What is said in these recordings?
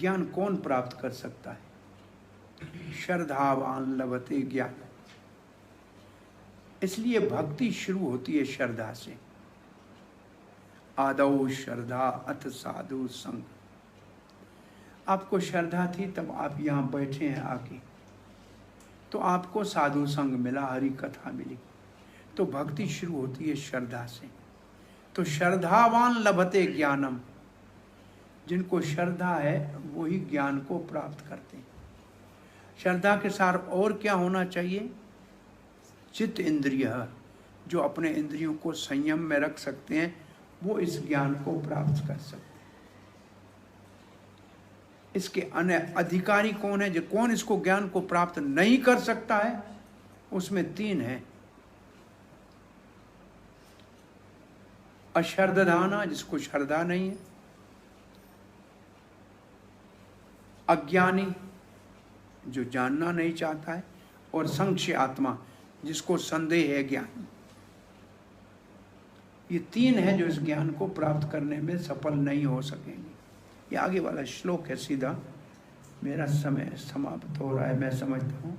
ज्ञान कौन प्राप्त कर सकता है? श्रद्धावान लभते ज्ञान। इसलिए भक्ति शुरू होती है श्रद्धा से। आदौ श्रद्धा अथ साधु संग। आपको श्रद्धा थी तब आप यहाँ बैठे हैं आके, तो आपको साधु संग मिला, हरि कथा मिली। तो भक्ति शुरू होती है श्रद्धा से। तो श्रद्धावान लभते ज्ञानम। जिनको श्रद्धा है वही ज्ञान को प्राप्त करते हैं। श्रद्धा के साथ और क्या होना चाहिए? चित्त इंद्रिय, जो अपने इंद्रियों को संयम में रख सकते हैं, वो इस ज्ञान को प्राप्त कर सकते हैं। इसके अन्य अधिकारी कौन है? जो कौन इसको ज्ञान को प्राप्त नहीं कर सकता है? उसमें तीन है। अश्रद्धाना, जिसको श्रद्धा नहीं है। अज्ञानी, जो जानना नहीं चाहता है। और संशय आत्मा, जिसको संदेह है ज्ञान। ये तीन है जो इस ज्ञान को प्राप्त करने में सफल नहीं हो सकेंगे। ये आगे वाला श्लोक है सीधा। मेरा समय समाप्त हो रहा है, मैं समझता हूँ।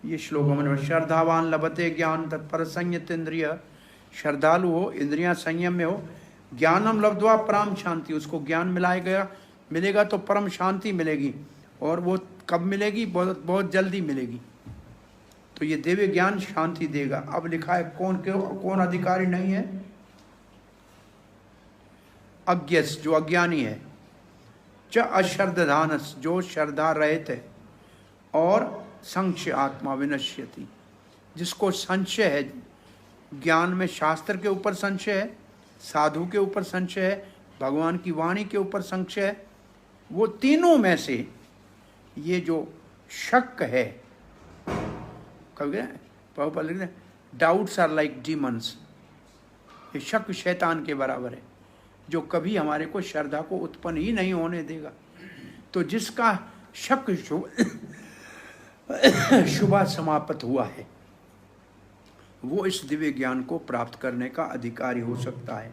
ये श्लोक में श्रद्धावान लभते ज्ञान तत्पर संयत इंद्रिय। श्रद्धालु हो, इंद्रियां संयम में हो। ज्ञानम लब्ध्वा परम शांति। उसको ज्ञान मिलेगा तो परम शांति मिलेगी। और वो कब मिलेगी? बहुत जल्दी मिलेगी। तो ये दिव्य ज्ञान शांति देगा। अब लिखा है कौन अधिकारी नहीं है? अज्ञस, जो अज्ञानी है। च अश्रद्धानस, जो श्रद्धा रहित है। और संशय आत्मा विनश्यति, जिसको संशय है ज्ञान में। शास्त्र के ऊपर संशय है, साधु के ऊपर संशय है, भगवान की वाणी के ऊपर संशय है। वो तीनों में से ये जो शक है, कभी डाउट्स आर लाइक डीमंस। ये शक शैतान के बराबर है, जो कभी हमारे को श्रद्धा को उत्पन्न ही नहीं होने देगा। तो जिसका शक शुभ समाप्त हुआ है, वो इस दिव्य ज्ञान को प्राप्त करने का अधिकारी हो सकता है।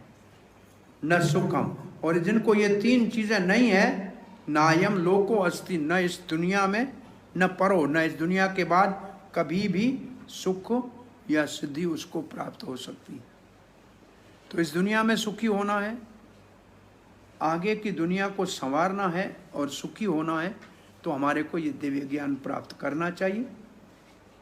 न सुखम, और जिनको ये तीन चीजें नहीं है, नायम लोको अस्ति, न इस दुनिया में, न परो, न इस दुनिया के बाद कभी भी सुख या सिद्धि उसको प्राप्त हो सकती है। तो इस दुनिया में सुखी होना है, आगे की दुनिया को संवारना है और सुखी होना है, तो हमारे को ये दिव्य ज्ञान प्राप्त करना चाहिए।